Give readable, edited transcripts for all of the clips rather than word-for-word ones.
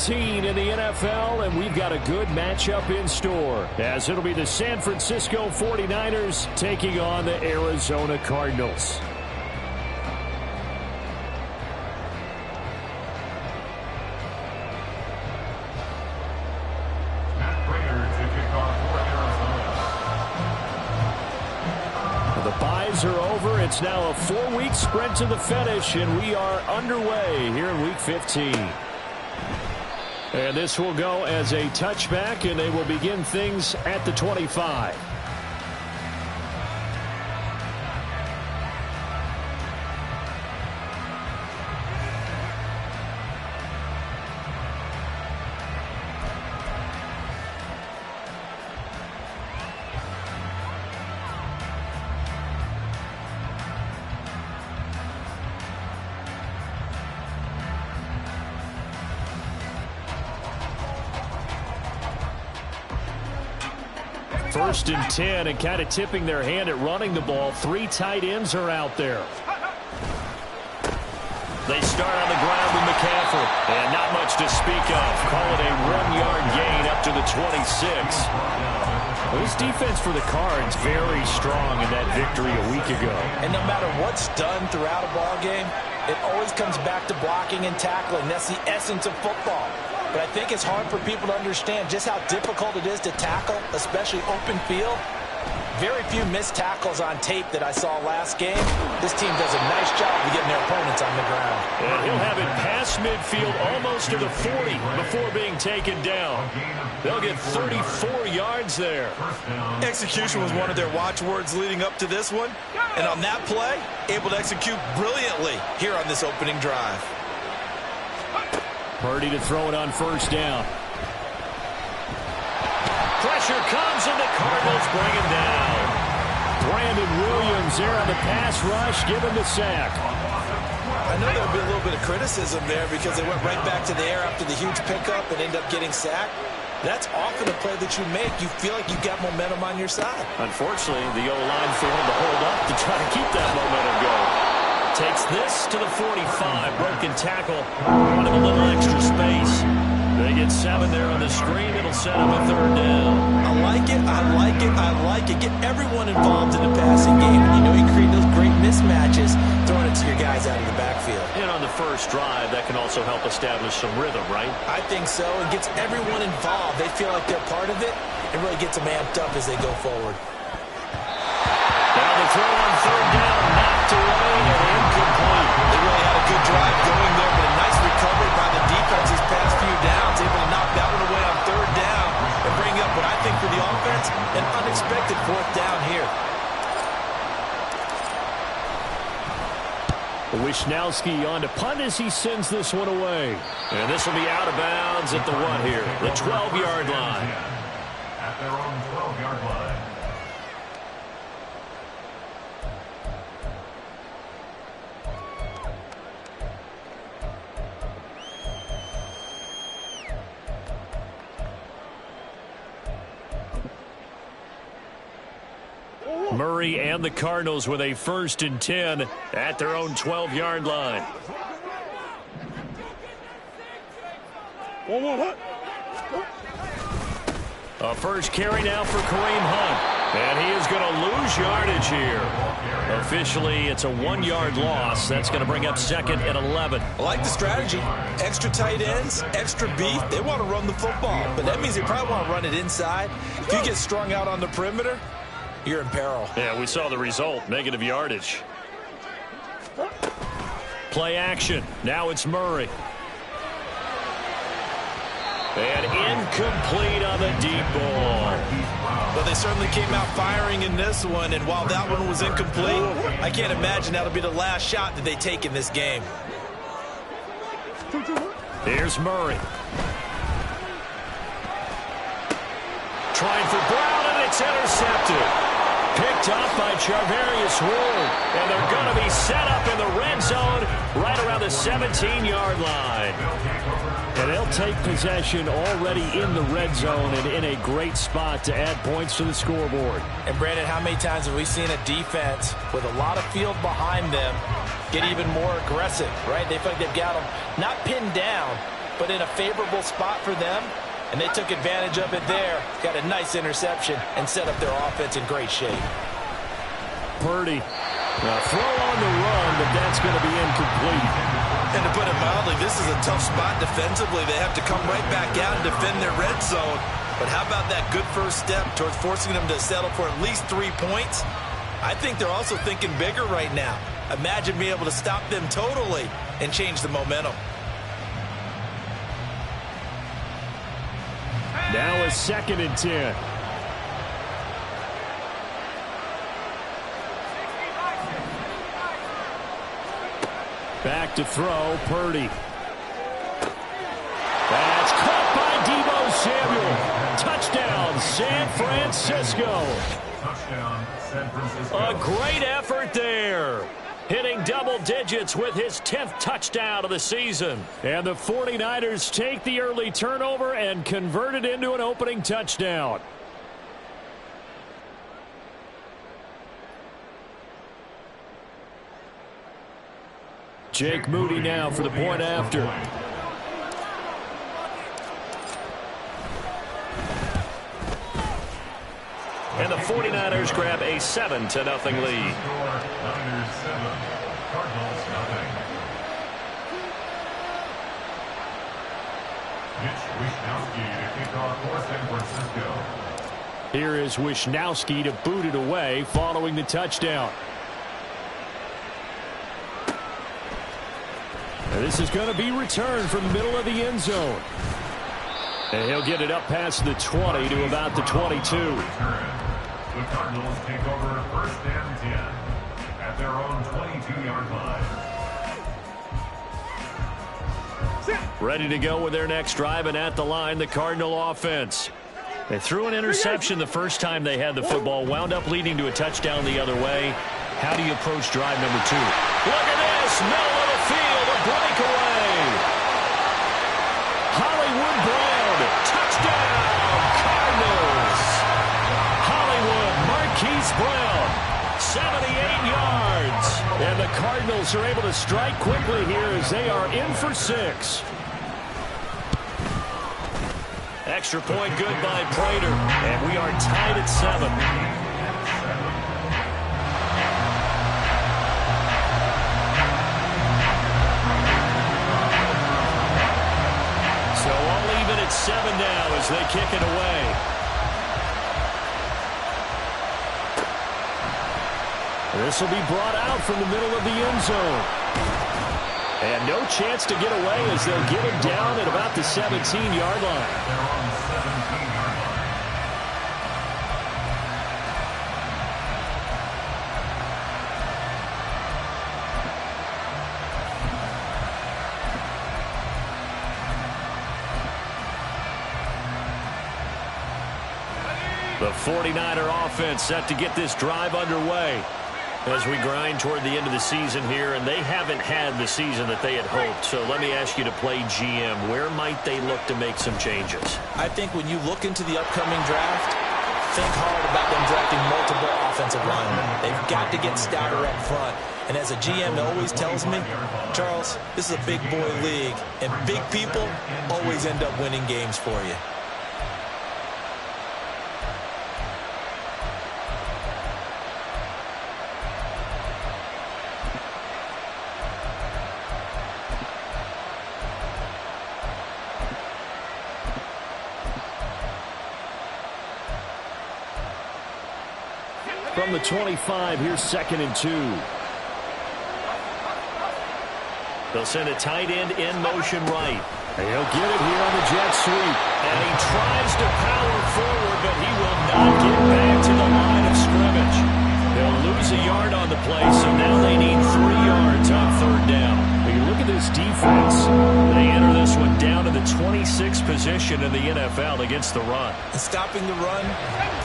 15 in the NFL, and we've got a good matchup in store, as it'll be the San Francisco 49ers taking on the Arizona Cardinals. The byes are over. It's now a 4-week sprint to the finish, and we are underway here in Week 15. And this will go as a touchback, and they will begin things at the 25. First and 10, and kind of tipping their hand at running the ball. 3 tight ends are out there. They start on the ground with McCaffrey, and not much to speak of. Call it a 1-yard gain up to the 26. Well, this defense for the Cards very strong in that victory a week ago. And no matter what's done throughout a ball game, it always comes back to blocking and tackling. That's the essence of football. But I think it's hard for people to understand just how difficult it is to tackle, especially open field. Very few missed tackles on tape that I saw last game. This team does a nice job of getting their opponents on the ground. And he'll have it past midfield almost to the 40 before being taken down. They'll get 34 yards there. Execution was one of their watchwords leading up to this one. And on that play, able to execute brilliantly here on this opening drive. Purdy to throw it on first down. Pressure comes, and the Cardinals bring him down. Brandon Williams there on the pass rush, give him the sack. I know there'll be a little bit of criticism there because they went right back to the air after the huge pickup and ended up getting sacked. That's often a play that you make. You feel like you've got momentum on your side. Unfortunately, the O-line failed to hold up to try to keep that momentum going. Takes this to the 45. Broken tackle. Wanted a little extra space. They get 7 there on the screen. It'll set up a 3rd down. I like it. I like it. I like it. Get everyone involved in the passing game. And you know you create those great mismatches throwing it to your guys out of the backfield. And on the first drive, that can also help establish some rhythm, right? I think so. It gets everyone involved. They feel like they're part of it. It really gets them amped up as they go forward. Now the throw on 3rd down. Knocked away and incomplete. They really had a good drive going there, but a nice recovery by the defense these past few downs. Able to knock that one away on 3rd down and bring up what I think for the offense, an unexpected 4th down here. Wishnowski on to punt as he sends this one away. And this will be out of bounds at the what here? The 12-yard line. At their own 12-yard line. Murray and the Cardinals with a 1st and 10 at their own 12-yard line. A first carry now for Kareem Hunt. And he is going to lose yardage here. Officially, it's a 1-yard loss. That's going to bring up 2nd and 11. I like the strategy. Extra tight ends, extra beef. They want to run the football, but that means they probably want to run it inside. If you get strung out on the perimeter, you're in peril. Yeah, we saw the result. Negative yardage. Play action. Now it's Murray. And incomplete on the deep ball. But they certainly came out firing in this one, and while that one was incomplete, I can't imagine that'll be the last shot that they take in this game. Here's Murray. Trying for Brown, and it's intercepted. Picked up by Charvarius Ward, and they're going to be set up in the red zone right around the 17-yard line. And they'll take possession already in the red zone and in a great spot to add points to the scoreboard. And, Brandon, how many times have we seen a defense with a lot of field behind them get even more aggressive, right? They feel like they've got them not pinned down, but in a favorable spot for them, and they took advantage of it there. Got a nice interception and set up their offense in great shape. Purdy. Throw on the run, but that's going to be incomplete. And to put it mildly, this is a tough spot defensively. They have to come right back out and defend their red zone. But how about that good first step towards forcing them to settle for at least 3 points? I think they're also thinking bigger right now. Imagine being able to stop them totally and change the momentum. Now a 2nd and 10. Back to throw, Purdy. That's caught by Deebo Samuel. Touchdown, San Francisco. Touchdown, San Francisco. A great effort there. Hitting double digits with his 10th touchdown of the season. And the 49ers take the early turnover and convert it into an opening touchdown. Jake Moody now for the point after. And the 49ers grab a 7-0 lead. Niners 7, Cardinals nothing. Mitch Wishnowsky to kick off for San Francisco. Here is Wishnowsky to boot it away following the touchdown. And this is going to be returned from the middle of the end zone. And he'll get it up past the 20 to about the 22. The Cardinals take over 1st and 10 at their own 22-yard line. Ready to go with their next drive, and at the line, the Cardinal offense. They threw an interception the first time they had the football, wound up leading to a touchdown the other way. How do you approach drive number 2? Look at this, middle of the field, a breakaway. Hollywood Brown, touchdown, Cardinals. Hollywood Marquise Brown, 78 yards. And the Cardinals are able to strike quickly here as they are in for 6. Extra point good by Prater, and we are tied at 7. So all even at 7 now as they kick it away. This will be brought out from the middle of the end zone. And no chance to get away as they'll get him down at about the 17-yard line. They're on the 17-yard line. The 49er offense set to get this drive underway as we grind toward the end of the season here, and they haven't had the season that they had hoped. So let me ask you to play GM. Where might they look to make some changes? I think when you look into the upcoming draft, think hard about them drafting multiple offensive linemen. They've got to get stouter up front. And as a GM always tells me, Charles, this is a big boy league, and big people always end up winning games for you. From the 25, here's 2nd and 2. They'll send a tight end in motion right. And he'll get it here on the jet sweep. And he tries to power forward, but he will not get back to the line of scrimmage. They'll lose a yard on the play, so now they need 3 yards on 3rd down. When you look at this defense, they enter this one down to the 26th position in the NFL against the run. And stopping the run,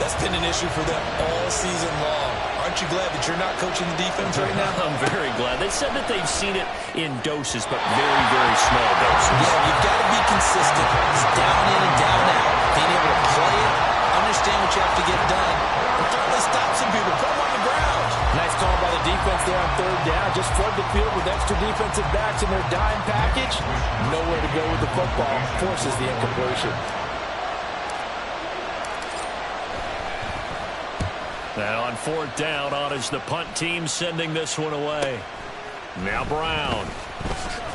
that's been an issue for them all season long. Aren't you glad that you're not coaching the defense right now? I'm very glad. They said that they've seen it in doses, but very, very small doses. Yeah, you've got to be consistent. It's down in and down out. Being able to play it, understand what you have to get done, and finally stop some people. Put them on the ground. Nice call by the defense. defense there on third down. Just flood the field with extra defensive backs in their dime package. Nowhere to go with the football. Forces the incompletion. Now on fourth down, on is the punt team sending this one away. Now Brown.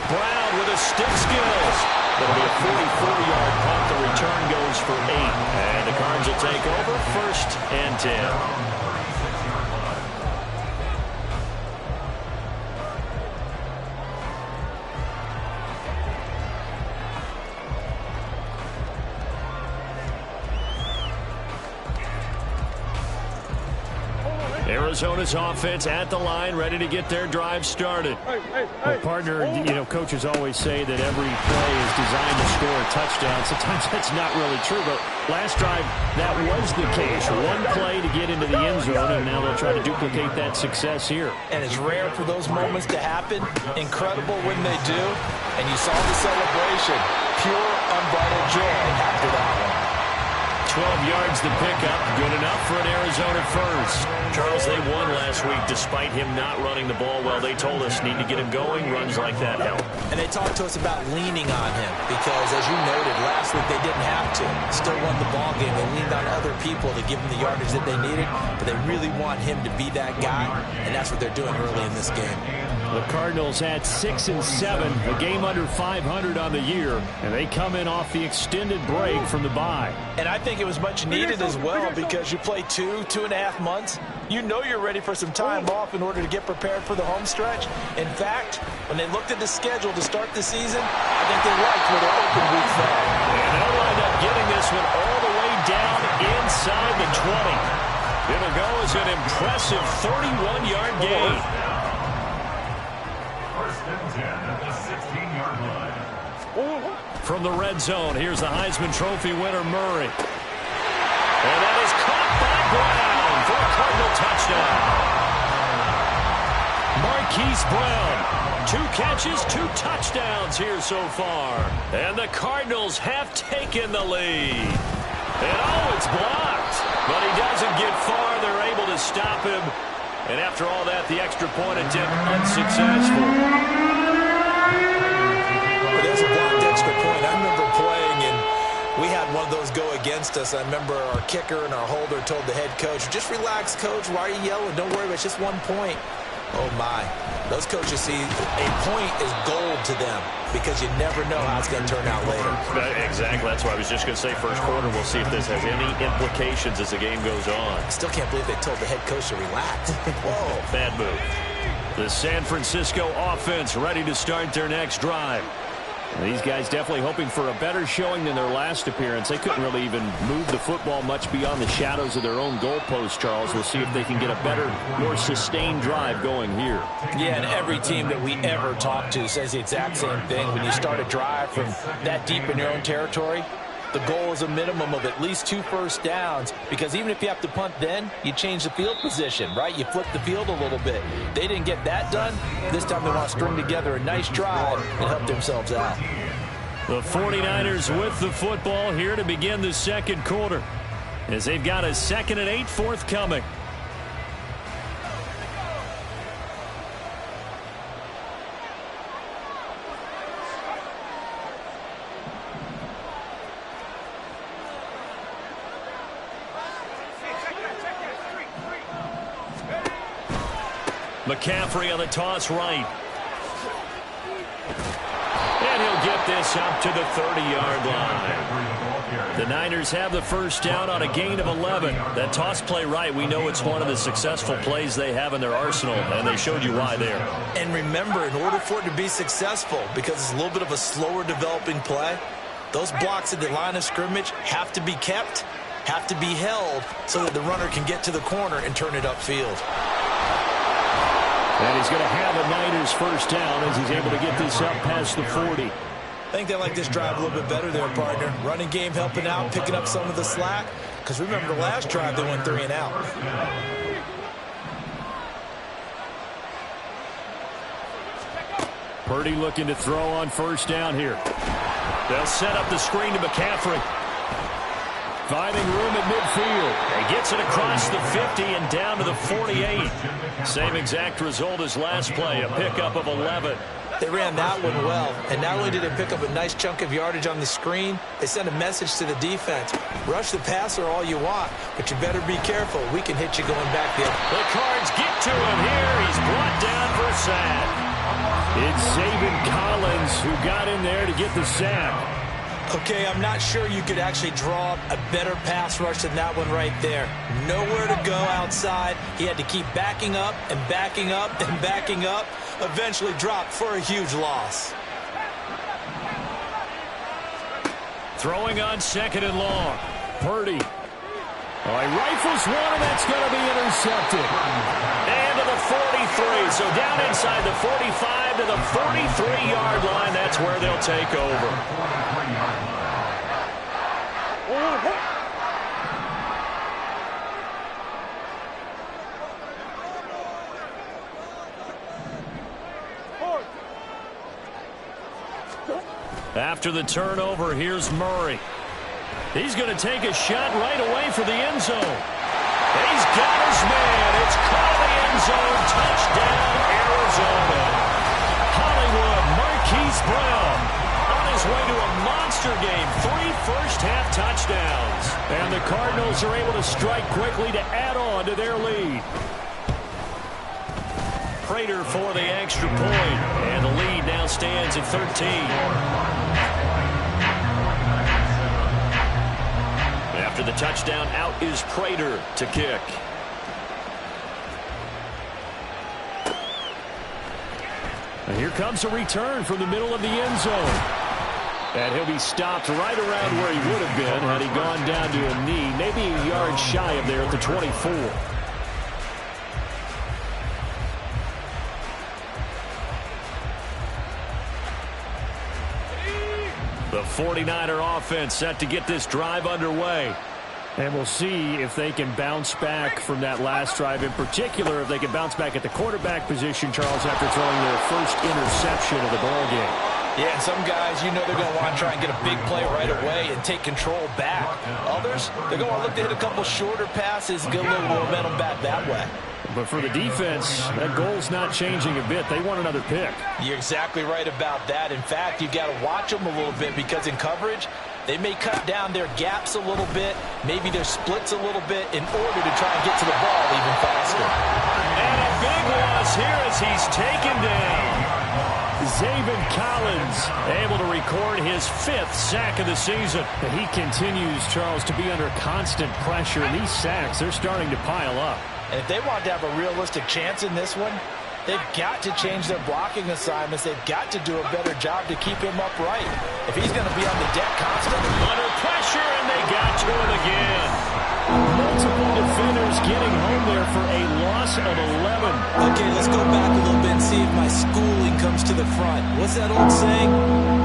Brown with his stick skills. It'll be a 44-yard punt. The return goes for 8. And the Cards will take over, 1st and 10. Arizona's offense at the line, ready to get their drive started. Well, partner, you know, coaches always say that every play is designed to score a touchdown. Sometimes that's not really true, but last drive, that was the case. One play to get into the end zone, and now they'll try to duplicate that success here. And it's rare for those moments to happen. Incredible when they do. And you saw the celebration. Pure, unbridled joy after that one. 12 yards the pickup. Good enough for an Arizona first. Charles, they won last week despite him not running the ball well. They told us need to get him going. Runs like that help. And they talked to us about leaning on him because, as you noted, last week they didn't have to. Still won the ball game. They leaned on other people to give them the yardage that they needed, but they really want him to be that guy, and that's what they're doing early in this game. The Cardinals had 6 and 7, a game under 500 on the year, and they come in off the extended break from the bye. And I think it was much needed as well because you play 2.5 months. You know you're ready for some time off in order to get prepared for the home stretch. In fact, when they looked at the schedule to start the season, I think they liked where their open week fell. And they'll wind up getting this one all the way down inside the 20. It'll go as an impressive 31-yard gain. From the red zone, here's the Heisman Trophy winner, Murray. And that is caught by Brown for a Cardinal touchdown. Marquise Brown, 2 catches, 2 touchdowns here so far. And the Cardinals have taken the lead. And oh, it's blocked. But he doesn't get far. They're able to stop him. And after all that, the extra point attempt unsuccessful. There's a blocked extra point. I remember playing, and we had one of those go against us. I remember our kicker and our holder told the head coach, just relax, coach. Why are you yelling? Don't worry, it's just 1 point. Oh, my. Those coaches see a point is gold to them because you never know how it's going to turn out later. Exactly. That's why I was just going to say first quarter. We'll see if this has any implications as the game goes on. I still can't believe they told the head coach to relax. Whoa. Bad move. The San Francisco offense ready to start their next drive. These guys definitely hoping for a better showing than their last appearance. They couldn't really even move the football much beyond the shadows of their own goalpost, Charles. We'll see if they can get a better, more sustained drive going here. Yeah, and every team that we ever talk to says the exact same thing. When you start a drive from that deep in your own territory, the goal is a minimum of at least 2 first downs because even if you have to punt then, you change the field position, right? You flip the field a little bit. They didn't get that done. This time they want to string together a nice drive and help themselves out. The 49ers with the football here to begin the second quarter as they've got a 2nd and 8 forthcoming. McCaffrey on the toss right. And he'll get this up to the 30-yard line. The Niners have the first down on a gain of 11. That toss play right, we know it's one of the successful plays they have in their arsenal, and they showed you why there. And remember, in order for it to be successful, because it's a little bit of a slower developing play, those blocks at the line of scrimmage have to be kept, have to be held, so that the runner can get to the corner and turn it upfield. And he's going to have a Niners first down as he's able to get this up past the 40. I think they like this drive a little bit better there, partner. Running game helping out, picking up some of the slack. Because remember, the last drive they went 3 and out. Purdy looking to throw on first down here. They'll set up the screen to McCaffrey. Finding room at midfield. He gets it across the 50 and down to the 48. Same exact result as last play, a pickup of 11. They ran that one well, and not only did they pick up a nice chunk of yardage on the screen, they sent a message to the defense. Rush the passer all you want, but you better be careful. We can hit you going back the other. The Cards get to him here. He's brought down for a sack. It's Zaven Collins who got in there to get the sack. Okay, I'm not sure you could actually draw a better pass rush than that one right there. Nowhere to go outside. He had to keep backing up and backing up and backing up. Eventually dropped for a huge loss. Throwing on 2nd and long. Purdy. Oh, he rifles one, and that's going to be intercepted. And to the 43. So down inside the 45 to the 43-yard line. That's where they'll take over. After the turnover, here's Murray. He's going to take a shot right away for the end zone. He's got his man. It's caught in the end zone. Touchdown, Arizona. Hollywood, Marquise Brown on his way to a monster game. 3 first-half touchdowns. And the Cardinals are able to strike quickly to add on to their lead. Prater for the extra point. And the lead now stands at 13. After the touchdown, out is Prater to kick. And here comes a return from the middle of the end zone. And he'll be stopped right around where he would have been had he gone down to a knee, maybe a yard shy of there at the 24. The 49er offense set to get this drive underway. And we'll see if they can bounce back from that last drive. In particular, if they can bounce back at the quarterback position, Charles, after throwing their first interception of the ball game. Yeah, and some guys, you know they're going to want to try and get a big play right away and take control back. Others, they're going to want to look to hit a couple shorter passes, get a little momentum back that way. But for the defense, that goal's not changing a bit. They want another pick. You're exactly right about that. In fact, you've got to watch them a little bit because in coverage, they may cut down their gaps a little bit, maybe their splits a little bit in order to try and get to the ball even faster. And a big loss here as he's taken down. Zaven Collins able to record his 5th sack of the season. And he continues, Charles, to be under constant pressure. And these sacks, they're starting to pile up. And if they want to have a realistic chance in this one, they've got to change their blocking assignments. They've got to do a better job to keep him upright. If he's going to be on the deck constantly. Under pressure, and they got to him again. Multiple defenders getting home there for a loss of 11. Okay, let's go back a little bit and see if my schooling comes to the front. What's that old saying?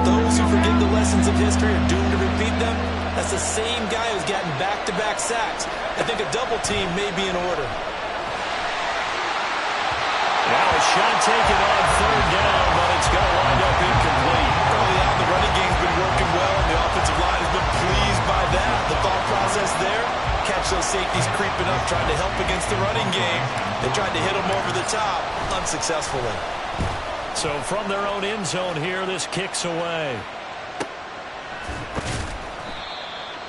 Those who forget the lessons of history are doomed to repeat them. That's the same guy who's gotten back-to-back sacks. I think a double team may be in order. Now a shot taken on 3rd down, but it's going to wind up incomplete. Early on, the running game's been working well, and the offensive line has been pleased by that. The thought process there, catch those safeties creeping up, trying to help against the running game. They tried to hit them over the top, unsuccessfully. So from their own end zone here, this kicks away.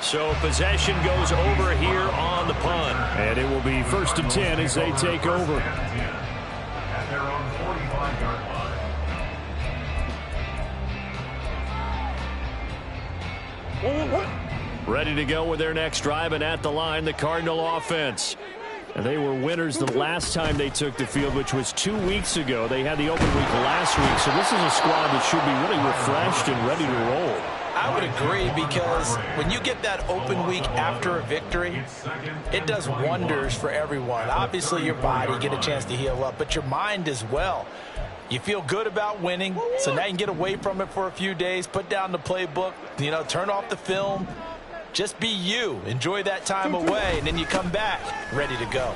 So possession goes over here on the punt. And it will be 1st and 10 as they take over. At their own 45-yard line. Ready to go with their next drive, and at the line, the Cardinal offense. And they were winners the last time they took the field, which was 2 weeks ago. They had the open week last week, so this is a squad that should be really refreshed and ready to roll. I would agree, because when you get that open week after a victory, it does wonders for everyone. Obviously, your body, get a chance to heal up, but your mind as well. You feel good about winning, so now you can get away from it for a few days, put down the playbook, turn off the film. Just be you. Enjoy that time away, and then you come back ready to go.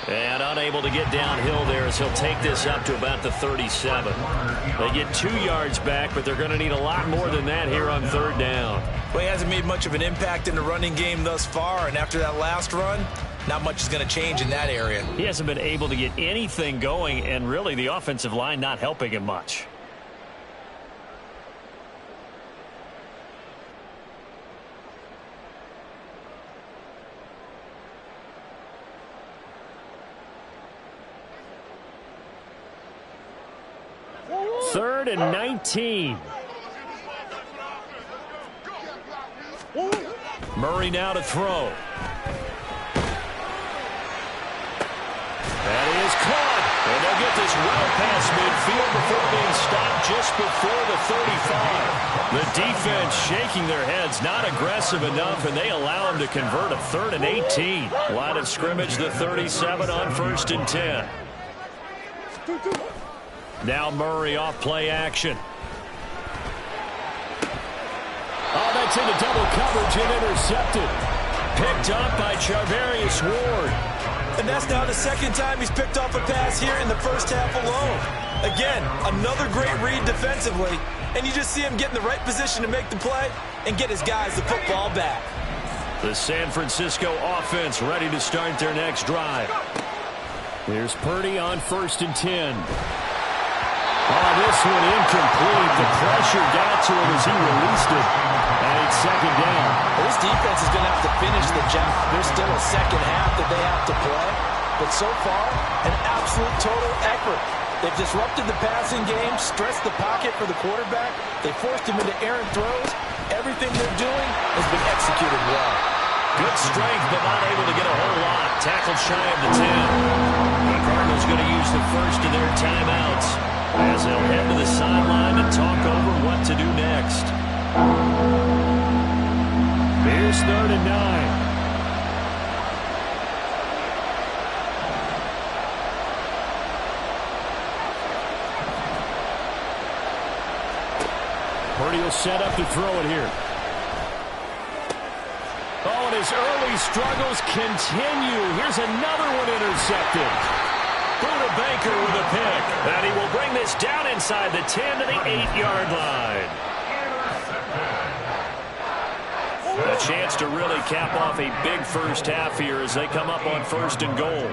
And unable to get downhill there as he'll take this up to about the 37. They get 2 yards back, but they're going to need a lot more than that here on 3rd down. Well, he hasn't made much of an impact in the running game thus far, and after that last run, not much is going to change in that area. He hasn't been able to get anything going, and really the offensive line not helping him much. Third and 19. Murray now to throw. That is caught. And they'll get this well past midfield before being stopped just before the 35. The defense shaking their heads, not aggressive enough, and they allow them to convert a 3rd and 18. Line of scrimmage, the 37 on 1st and 10. Now Murray off play action. Oh, that's into double coverage and intercepted. Picked up by Charvarius Ward. And that's now the second time he's picked off a pass here in the first half alone. Again, another great read defensively, and you just see him get in the right position to make the play and get his guys the football back. The San Francisco offense ready to start their next drive. Here's Purdy on 1st and 10. Oh, this one incomplete. The pressure got to him as he released it. And it's 2nd down. Well, this defense is going to have to finish the job. There's still a second half that they have to play. But so far, an absolute total effort. They've disrupted the passing game, stressed the pocket for the quarterback. They forced him into errant throws. Everything they're doing has been executed well. Good strength, but not able to get a whole lot. Tackled shy of the 10. The Cardinals going to use the first of their timeouts as they'll head to the sideline and talk over what to do next. Here's 3rd and 9. Purdy will set up to throw it here. Oh, and his early struggles continue. Here's another one intercepted. Buda Baker with a pick. And he will bring this down inside the 10 to the 8-yard line. A chance to really cap off a big first half here as they come up on 1st and goal.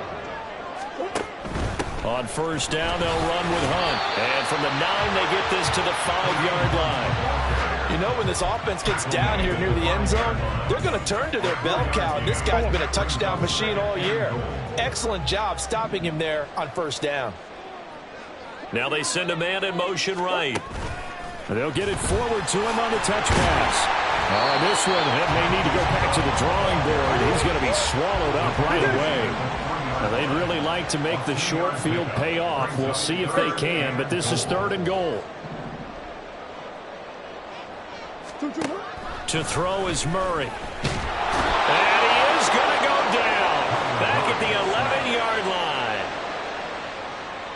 On 1st down, they'll run with Hunt. And from the 9, they get this to the 5-yard line. You know, when this offense gets down here near the end zone, they're going to turn to their bell cow. And this guy's been a touchdown machine all year. Excellent job stopping him there on 1st down. Now they send a man in motion right. They'll get it forward to him on the touch pass. Oh, this one may need to go back to the drawing board. He's going to be swallowed up right away. Now, they'd really like to make the short field pay off. We'll see if they can, but this is 3rd and goal. To throw is Murray. And he is going to go down. Back at the 11-yard line.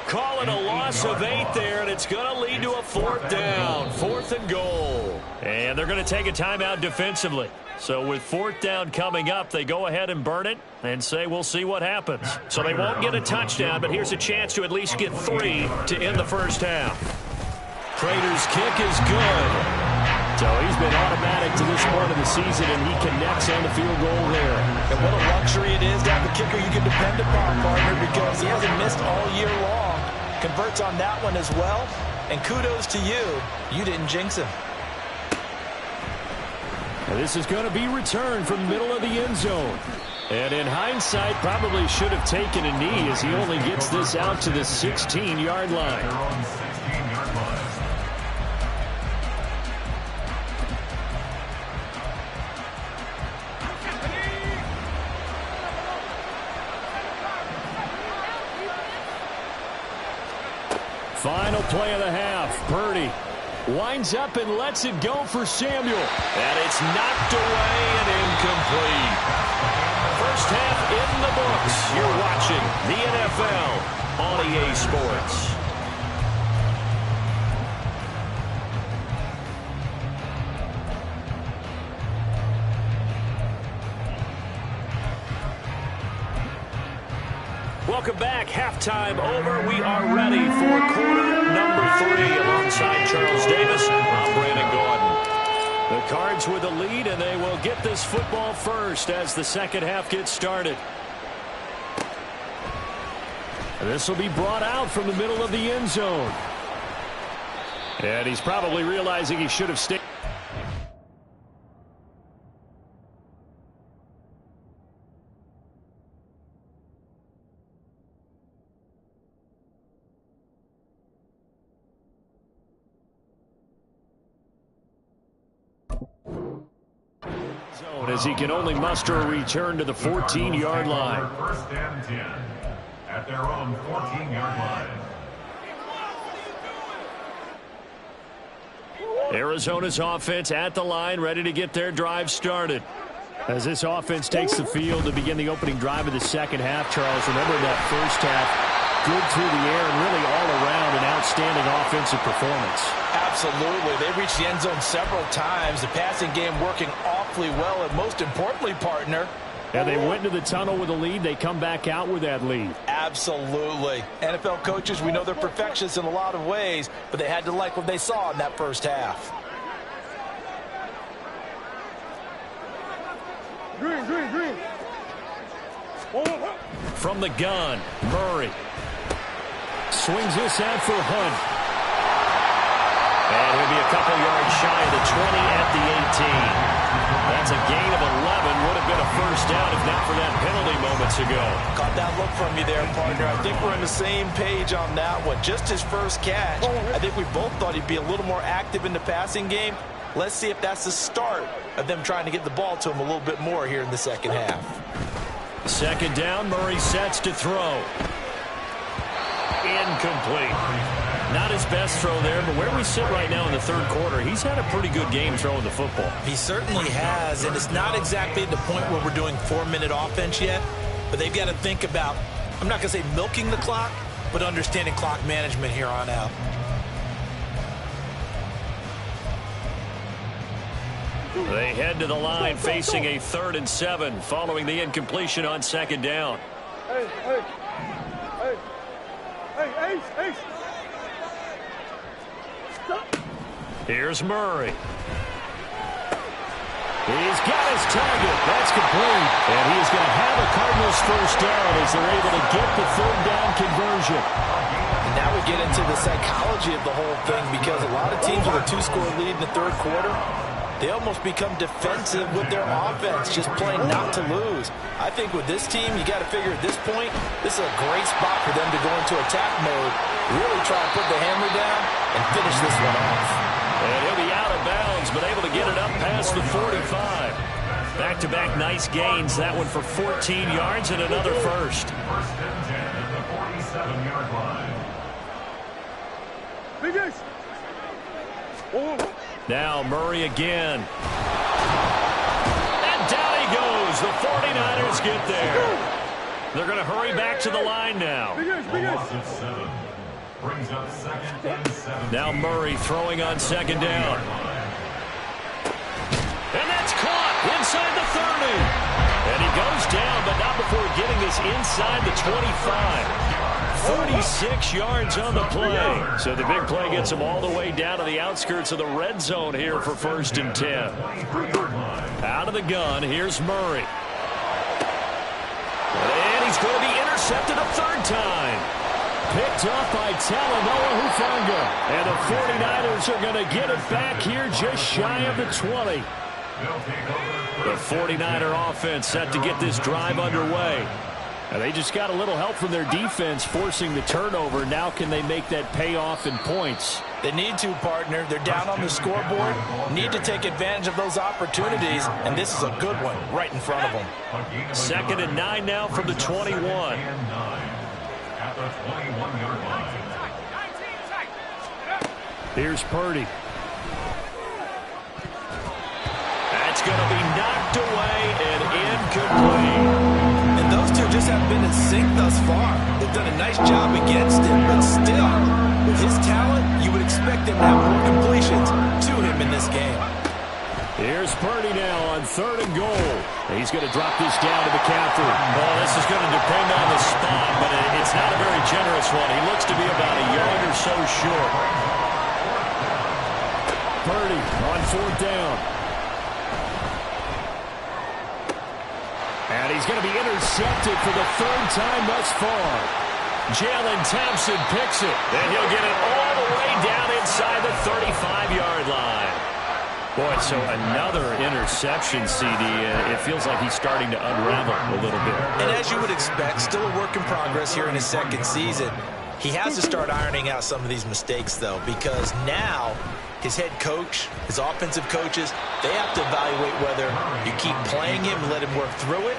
Call it a loss of 8 there, and it's going to lead to a 4th down. 4th and goal. And they're going to take a timeout defensively. So with 4th down coming up, they go ahead and burn it and say we'll see what happens. So they won't get a touchdown, but here's a chance to at least get 3 to end the first half. Prater's kick is good. So he's been automatic to this point of the season, and he connects on the field goal there. And what a luxury it is to have a kicker you can depend upon, partner, because he hasn't missed all year long. Converts on that one as well. And kudos to you. You didn't jinx him. This is going to be returned from the middle of the end zone. And in hindsight, probably should have taken a knee as he only gets this out to the 16-yard line. Final play of the half. Purdy winds up and lets it go for Samuel. And it's knocked away and incomplete. First half in the books. You're watching the NFL on EA Sports. Welcome back. Halftime over. We are ready for quarter number 3 alongside Charles Davis. I'm Brandon Gordon. The Cards with a lead, and they will get this football first as the second half gets started. This will be brought out from the middle of the end zone. And he's probably realizing he should have stayed. As he can only muster a return to the 14-yard line. First and 10 at their own 14-yard line. Arizona's offense at the line, ready to get their drive started. As this offense takes the field to begin the opening drive of the second half, Charles, remember that first half, good through the air and really all around an outstanding offensive performance. Absolutely. They reached the end zone several times. The passing game working awfully well, and most importantly, partner, and they went into the tunnel with a lead. They come back out with that lead. Absolutely. NFL coaches, we know they're perfectionists in a lot of ways, but they had to like what they saw in that first half. Green. From the gun, Murray. Swings this out for Hunt. And he'll be a couple yards shy of the 20 at the 18. That's a gain of 11. Would have been a first down if not for that penalty moments ago. Got that look from you there, partner. I think we're on the same page on that one. Just his first catch. I think we both thought he'd be a little more active in the passing game. Let's see if that's the start of them trying to get the ball to him a little bit more here in the second half. Second down, Murray sets to throw. Incomplete. Not his best throw there, but where we sit right now in the third quarter, he's had a pretty good game throwing the football. He certainly has, and it's not exactly at the point where we're doing 4-minute offense yet, but they've got to think about, I'm not going to say milking the clock, but understanding clock management here on out. They head to the line facing a 3rd and 7 following the incompletion on second down. Hey. Here's Murray. He's got his target. That's complete. And he's going to have a Cardinals first down as they're able to get the 3rd down conversion. And now we get into the psychology of the whole thing, because a lot of teams with a 2-score lead in the third quarter, they almost become defensive with their offense, just playing not to lose. I think with this team, you got to figure at this point, this is a great spot for them to go into attack mode, really try and put the hammer down and finish this one off. And he'll be out of bounds, but able to get it up past the 45. Back-to-back nice gains. That one for 14 yards and another first. First and 10 at the 47-yard line. Now Murray again. And down he goes. The 49ers get there. They're going to hurry back to the line now. Loss of 7. Brings up 2nd and 7. Now Murray throwing on second down. And that's caught inside the 30. And he goes down, but not before getting this inside the 25. 36 yards on the play. So the big play gets him all the way down to the outskirts of the red zone here for 1st and 10. Out of the gun, here's Murray. And he's going to be intercepted a 3rd time. Picked off by Talanoa Hufanga. And the 49ers are going to get it back here just shy of the 20. The 49er offense set to get this drive underway. And they just got a little help from their defense forcing the turnover. Now can they make that pay off in points? They need to, partner. They're down on the scoreboard. Need to take advantage of those opportunities, and this is a good one right in front of them. 2nd and 9 now from the 21. At the 21-yard line. Here's Purdy. That's going to be knocked away and incomplete. And those two just haven't been in sync thus far. They've done a nice job against him, but still, with his talent, you would expect him to have more completions to him in this game. Here's Purdy now on 3rd and goal. He's going to drop this down to McCaffrey. Well, this is going to depend on the spot, but it's not a very generous one. He looks to be about a yard or so short. Purdy on 4th down. And he's going to be intercepted for the third time thus far. Jalen Thompson picks it, and he'll get it all the way down inside the 35-yard line. Boy, so another interception, CD. It feels like he's starting to unravel a little bit. And as you would expect, still a work in progress here in his second season. He has to start ironing out some of these mistakes, though, because now his head coach, his offensive coaches, they have to evaluate whether you keep playing him and let him work through it,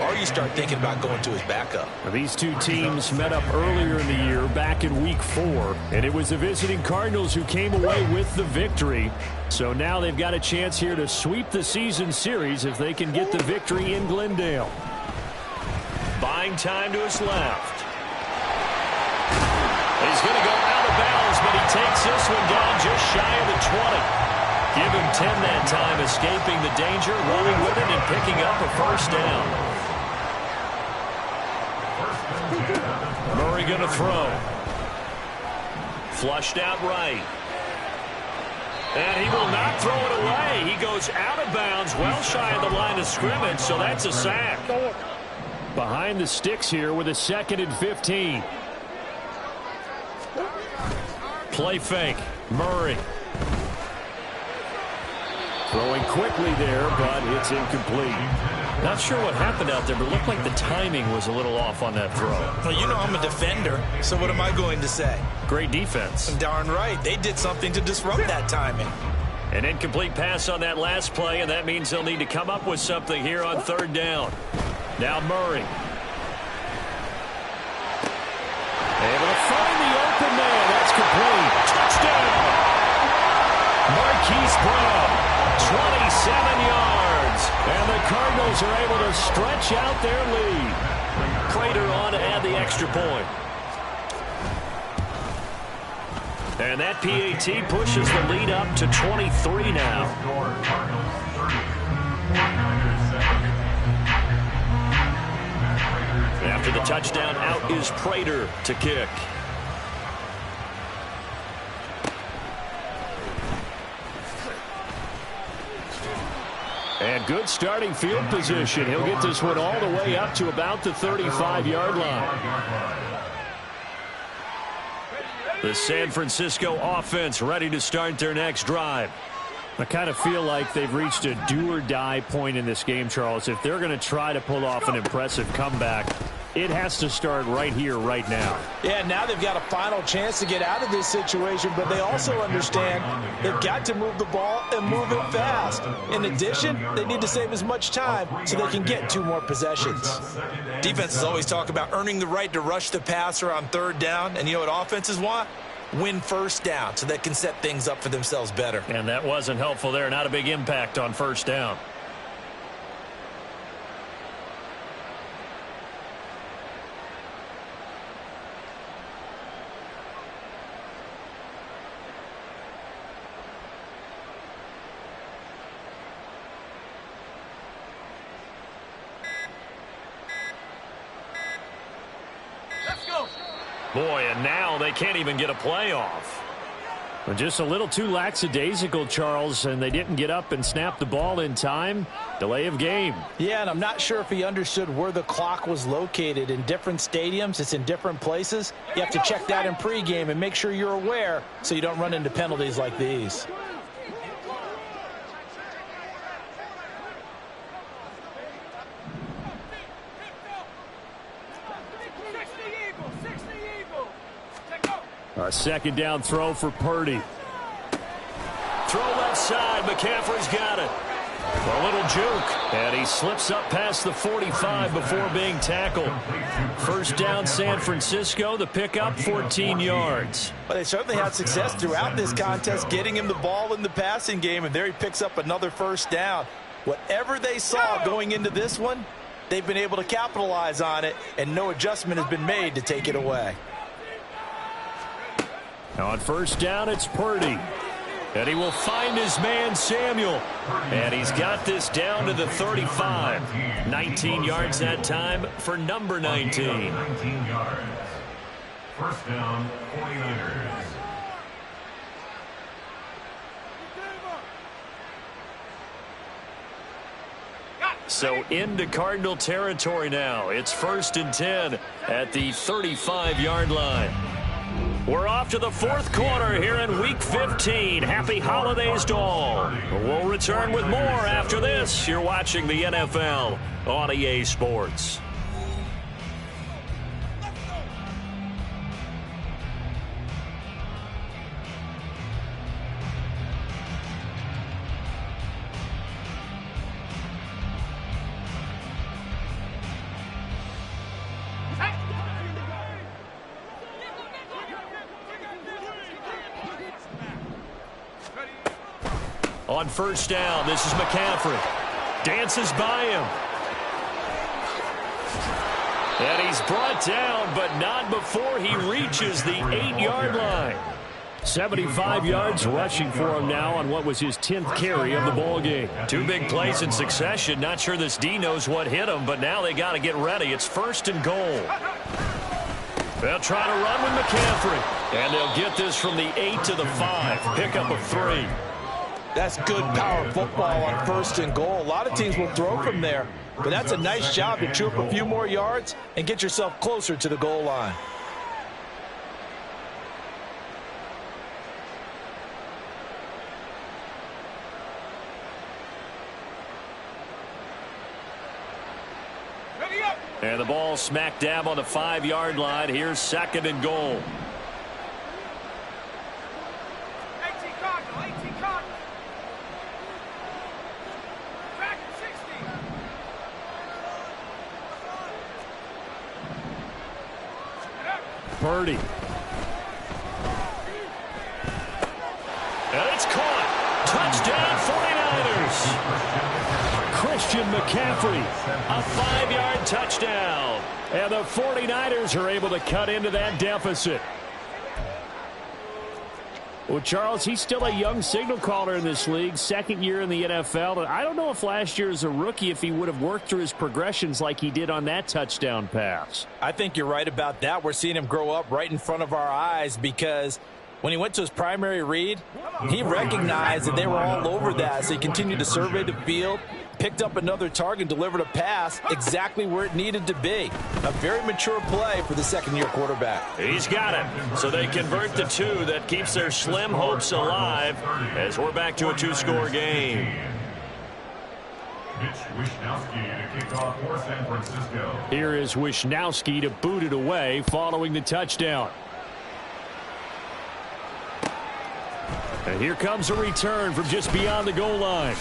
or you start thinking about going to his backup. Well, these two teams met up earlier in the year, back in Week 4, and it was the visiting Cardinals who came away with the victory. So now they've got a chance here to sweep the season series if they can get the victory in Glendale. Buying time to his left. He's going to go out of bounds, but he takes this one down just shy of the 20. Give him 10 that time, escaping the danger, running with it, and picking up a first down. Murray going to throw. Flushed out right. And he will not throw it away. He goes out of bounds, well shy of the line of scrimmage, so that's a sack. Behind the sticks here with a 2nd and 15. Play fake. Murray. Throwing quickly there, but it's incomplete. Not sure what happened out there, but it looked like the timing was a little off on that throw. Well, you know I'm a defender, so what am I going to say? Great defense. Darn right. They did something to disrupt that timing. An incomplete pass on that last play, and that means they'll need to come up with something here on 3rd down. Now Murray. Able to find the open man. That's complete. Touchdown! Marquise Brown, 27 yards. And the Cardinals are able to stretch out their lead. Prater on to add the extra point. And that PAT pushes the lead up to 23 now. After the touchdown, out is Prater to kick. And good starting field position. He'll get this one all the way up to about the 35-yard line. The San Francisco offense ready to start their next drive. I kind of feel like they've reached a do-or-die point in this game, Charles. If they're going to try to pull off an impressive comeback, it has to start right here, right now. Yeah, now they've got a final chance to get out of this situation, but they also understand they've got to move the ball and move it fast. In addition, they need to save as much time so they can get 2 more possessions. Defenses always talk about earning the right to rush the passer on 3rd down, and you know what offenses want? Win 1st down so they can set things up for themselves better. And that wasn't helpful there. Not a big impact on 1st down. Boy, and now they can't even get a playoff. Well, just a little too lackadaisical, Charles, and they didn't get up and snap the ball in time. Delay of game. Yeah, and I'm not sure if he understood where the clock was located. In different stadiums, it's in different places. You have to check that in pregame and make sure you're aware so you don't run into penalties like these. A 2nd down throw for Purdy. Throw left side. McCaffrey's got it. A little juke. And he slips up past the 45 before being tackled. 1st down, San Francisco. The pickup, 14 yards. But they certainly had success throughout this contest getting him the ball in the passing game, and there he picks up another 1st down. Whatever they saw going into this one, they've been able to capitalize on it, and no adjustment has been made to take it away. Now on 1st down, it's Purdy. And he will find his man, Samuel. And he's got this down to the 35. 19 yards that time for number 19. 19 yards. 1st down, 49ers. So into Cardinal territory now. It's 1st and 10 at the 35-yard line. We're off to the fourth quarter here in Week 15. Happy holidays to all. We'll return with more after this. You're watching the NFL on EA Sports. On first down, this is McCaffrey. Dances by him. And he's brought down, but not before he reaches the 8-yard line. 75 yards rushing for him now on what was his 10th carry of the ball game. 2 big plays in succession. Not sure this D knows what hit him, but now they got to get ready. It's 1st and goal. They'll try to run with McCaffrey. And they'll get this from the 8 to the 5. Pickup of 3. That's good power football on 1st and goal. A lot of teams will throw from there, but that's a nice job to chew up a few more yards and get yourself closer to the goal line. And the ball smack dab on the 5-yard line. Here's 2nd and goal. Purdy. And it's caught. Touchdown 49ers. Christian McCaffrey. A 5-yard touchdown. And the 49ers are able to cut into that deficit. Well, Charles, he's still a young signal caller in this league, 2nd year in the NFL. And I don't know if last year as a rookie, if he would have worked through his progressions like he did on that touchdown pass. I think you're right about that. We're seeing him grow up right in front of our eyes because when he went to his primary read, he recognized that they were all over that. So he continued to survey the field, picked up another target, delivered a pass exactly where it needed to be. A very mature play for the 2nd-year quarterback. He's got it. So they convert the 2. That keeps their slim hopes alive as we're back to a 2-score game. Wishnowsky to kick off for San Francisco. Here is Wishnowsky to boot it away following the touchdown. And here comes a return from just beyond the goal line.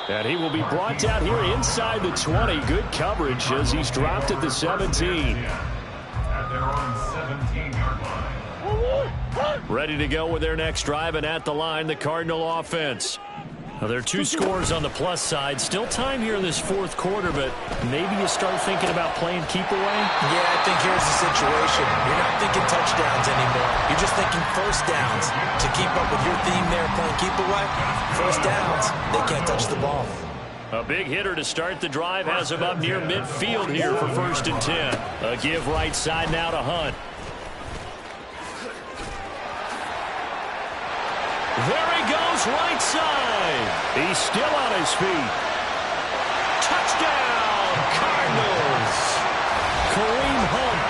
And he will be brought down here inside the 20. Good coverage as he's dropped at the 17. At their own 17-yard line. Ready to go with their next drive, and at the line, the Cardinal offense. Now, there are 2 scores on the plus side. Still time here in this 4th quarter, but maybe you start thinking about playing keep away? Yeah, I think here's the situation. You're not thinking touchdowns anymore. You're just thinking first downs. To keep up with your theme there, playing keep away, first downs, they can't touch the ball. A big hitter to start the drive has him up near midfield here for 1st and 10. A give right side now to Hunt. There he goes, right side. He's still on his feet. Touchdown, Cardinals. Kareem Hunt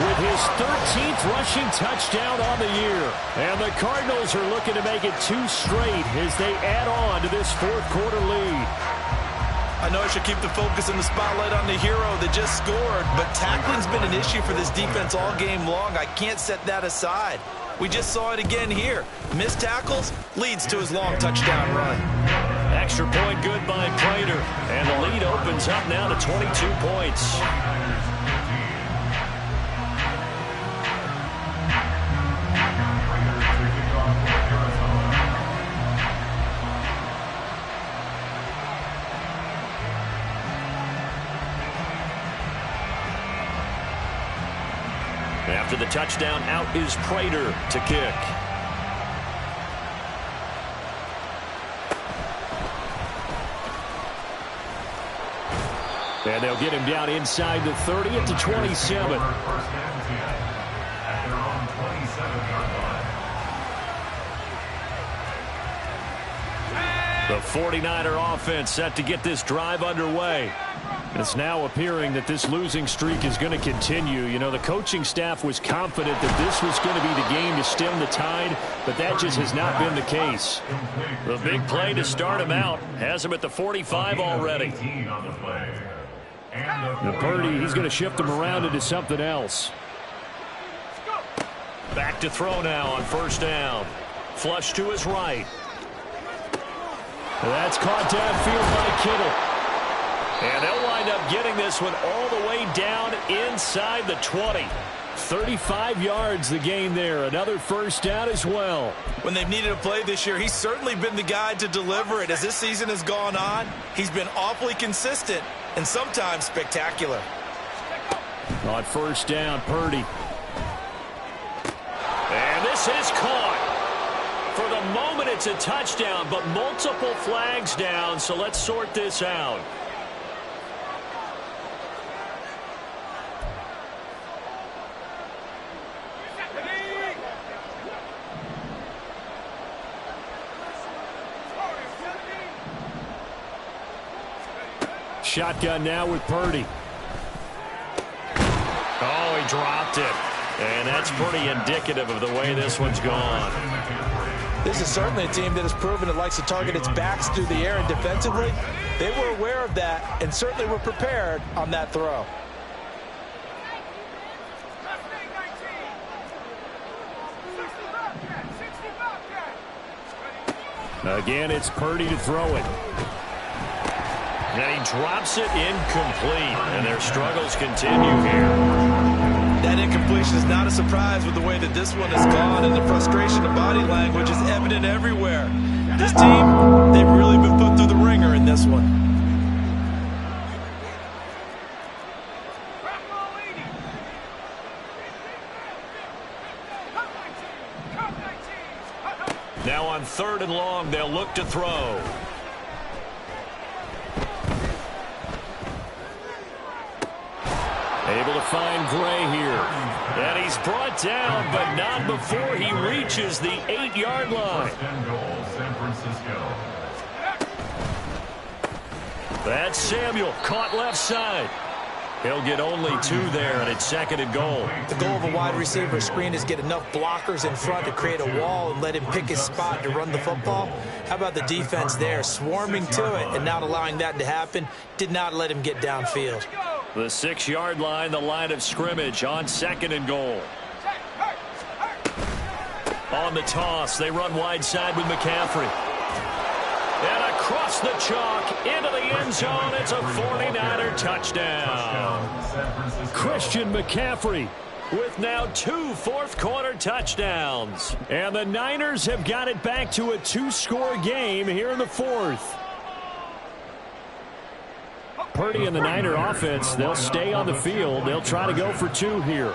with his 13th rushing touchdown on the year. And the Cardinals are looking to make it 2 straight as they add on to this 4th quarter lead. I know I should keep the focus and the spotlight on the hero that just scored, but tackling's been an issue for this defense all game long. I can't set that aside. We just saw it again here. Missed tackles leads to his long touchdown run. Extra point good by Prater. And the lead opens up now to 22 points. After the touchdown, out is Prater to kick. And they'll get him down inside the 30 at the 27. At their own 27-yard line. The 49er offense set to get this drive underway. It's now appearing that this losing streak is going to continue. You know, the coaching staff was confident that this was going to be the game to stem the tide, but that just has not been the case. The big play to start him out has him at the 45 already. And Purdy, he's going to shift him around into something else. Back to throw now on first down. Flush to his right. That's caught downfield by Kittle. And they'll wind up getting this one all the way down inside the 20. 35 yards the gain there. Another first down as well. When they've needed a play this year, he's certainly been the guy to deliver it. As this season has gone on, he's been awfully consistent and sometimes spectacular. On first down, Purdy. And this is caught. For the moment, it's a touchdown, but multiple flags down, so let's sort this out. Shotgun now with Purdy. Oh, he dropped it. And that's pretty indicative of the way this one's gone. This is certainly a team that has proven it likes to target its backs through the air, and defensively, they were aware of that and certainly were prepared on that throw. Again, it's Purdy to throw it. And he drops it incomplete, and their struggles continue here. That incompletion is not a surprise with the way that this one has gone, and the frustration of body language is evident everywhere. This team, they've really been put through the ringer in this one. Now on 3rd and long, they'll look to throw. Able to find Gray here. And he's brought down, but not before he reaches the 8-yard line. That's Samuel, caught left side. He'll get only 2 there, and it's 2nd and goal. The goal of a wide receiver screen is get enough blockers in front to create a wall and let him pick his spot to run the football. How about the defense there, swarming to it and not allowing that to happen? Did not let him get downfield. The 6-yard line, the line of scrimmage on 2nd and goal. On the toss, they run wide side with McCaffrey. And across the chalk, into the end zone, it's a 49er touchdown. Christian McCaffrey with now 2 fourth-quarter touchdowns. And the Niners have got it back to a 2-score game here in the 4th. Purdy and the Niner offense, they'll stay on the field. They'll try to go for 2 here.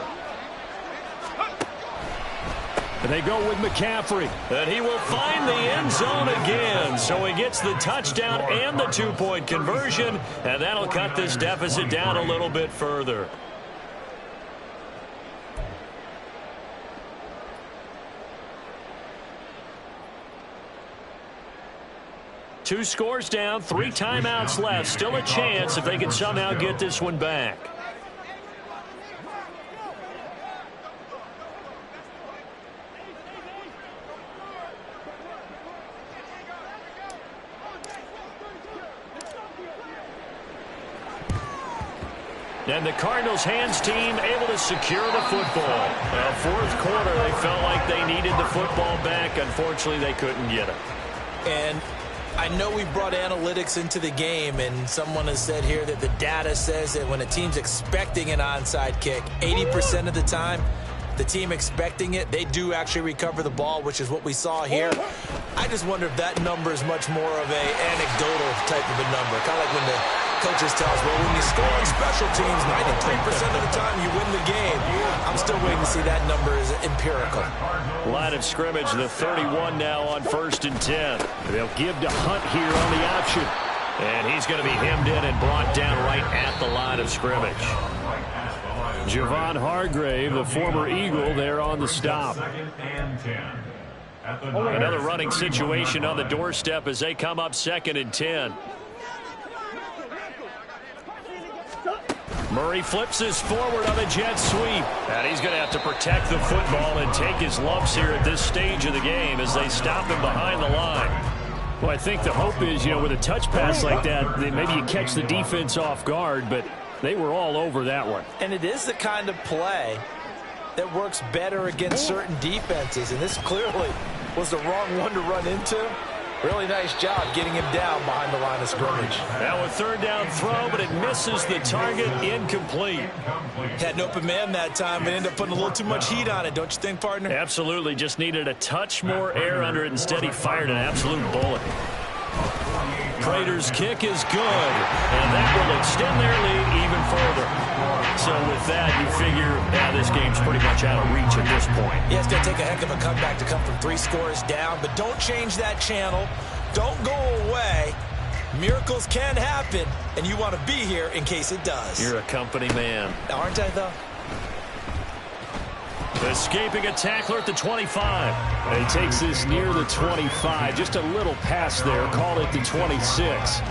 And they go with McCaffrey. And he will find the end zone again. So he gets the touchdown and the 2-point conversion. And that'll cut this deficit down a little bit further. Two scores down, 3 timeouts left. Still a chance if they can somehow get this one back. And the Cardinals' hands team able to secure the football. 4th quarter, they felt like they needed the football back. Unfortunately, they couldn't get it. And I know we brought analytics into the game, and someone has said here that the data says that when a team's expecting an onside kick, 80% of the time, the team expecting it, they do actually recover the ball, which is what we saw here. I just wonder if that number is much more of a anecdotal type of a number. Kind of like when the coaches tell us, well, when you score on special teams, 93% of the time you win the game. I'm still waiting to see that number is empirical. Line of scrimmage, the 31 now on 1st and 10. They'll give to Hunt here on the option. And he's going to be hemmed in and brought down right at the line of scrimmage. Javon Hargrave, the former Eagle, there on the stop. Another running situation on the doorstep as they come up 2nd and 10. Murray flips this forward on a jet sweep. And he's going to have to protect the football and take his lumps here at this stage of the game as they stop him behind the line. Well, I think the hope is, with a touch pass like that, maybe you catch the defense off guard, but they were all over that one. And it is the kind of play that works better against certain defenses, and this clearly was the wrong one to run into. Really nice job getting him down behind the line of scrimmage. Now a 3rd down throw, but it misses the target. Incomplete. Had an open man that time, but ended up putting a little too much heat on it, don't you think, partner? Absolutely. Just needed a touch more air under it. Instead, he fired an absolute bullet. Prater's kick is good, and that will extend their lead even further. So with that, you figure, this game's pretty much out of reach at this point. Yeah, it's going to take a heck of a comeback to come from 3 scores down, but don't change that channel. Don't go away. Miracles can happen, and you want to be here in case it does. You're a company man. Aren't I, though? Escaping a tackler at the 25. And he takes this near the 25. Just a little pass there. Call it the 26.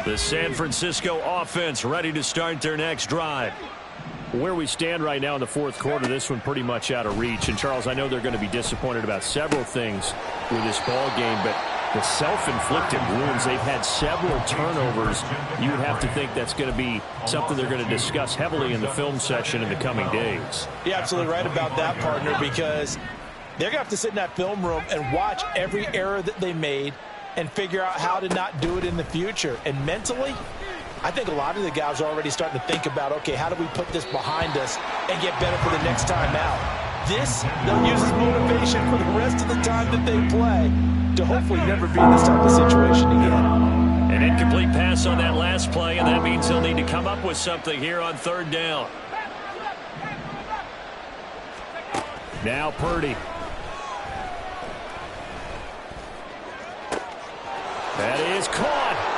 The San Francisco offense ready to start their next drive. Where we stand right now in the 4th quarter, this one pretty much out of reach. And, Charles, I know they're going to be disappointed about several things with this ball game, but the self-inflicted wounds, they've had several turnovers. You would have to think that's going to be something they're going to discuss heavily in the film session in the coming days. You're absolutely right about that, partner, because they're going to have to sit in that film room and watch every error that they made and figure out how to not do it in the future. And mentally, I think a lot of the guys are already starting to think about, okay, how do we put this behind us and get better for the next time out? This, they'll use as motivation for the rest of the time that they play to hopefully never be in this type of situation again. An incomplete pass on that last play, and that means they'll need to come up with something here on 3rd down. Now Purdy. That is caught.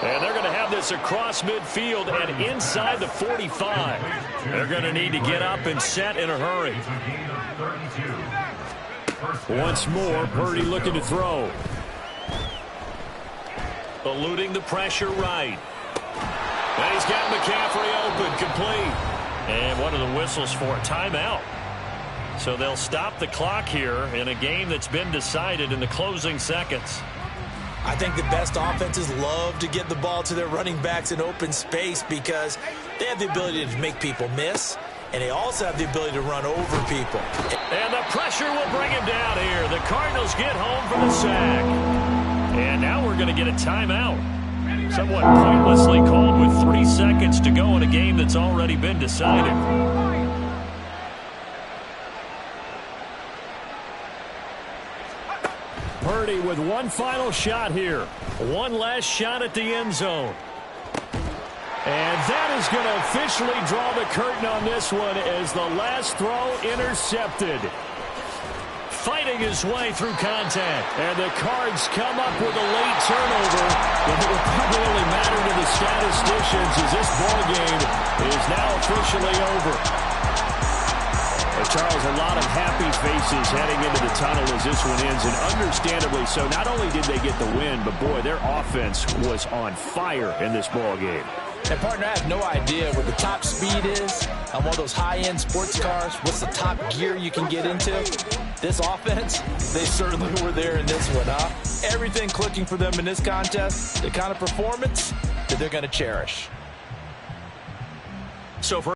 And they're going to have this across midfield and inside the 45. They're going to need to get up and set in a hurry. Once more, Purdy looking to throw. Eluding the pressure right. And he's got McCaffrey open, complete. And what are the whistles for? Timeout. So they'll stop the clock here in a game that's been decided in the closing seconds. I think the best offenses love to get the ball to their running backs in open space because they have the ability to make people miss, and they also have the ability to run over people. And the pressure will bring him down here. The Cardinals get home for the sack. And now we're going to get a timeout. Somewhat pointlessly called with 3 seconds to go in a game that's already been decided. Purdy with one final shot here. One last shot at the end zone. And that is going to officially draw the curtain on this one as the last throw intercepted. Fighting his way through contact. And the Cards come up with a late turnover. But it will probably only matter to the statisticians as this ball game is now officially over. Charles, a lot of happy faces heading into the tunnel as this one ends, and understandably so. Not only did they get the win, but boy, their offense was on fire in this ball game. And partner, I have no idea what the top speed is on one of those high-end sports cars. What's the top gear you can get into? This offense, they certainly were there in this one, huh? Everything clicking for them in this contest, the kind of performance that they're going to cherish. So for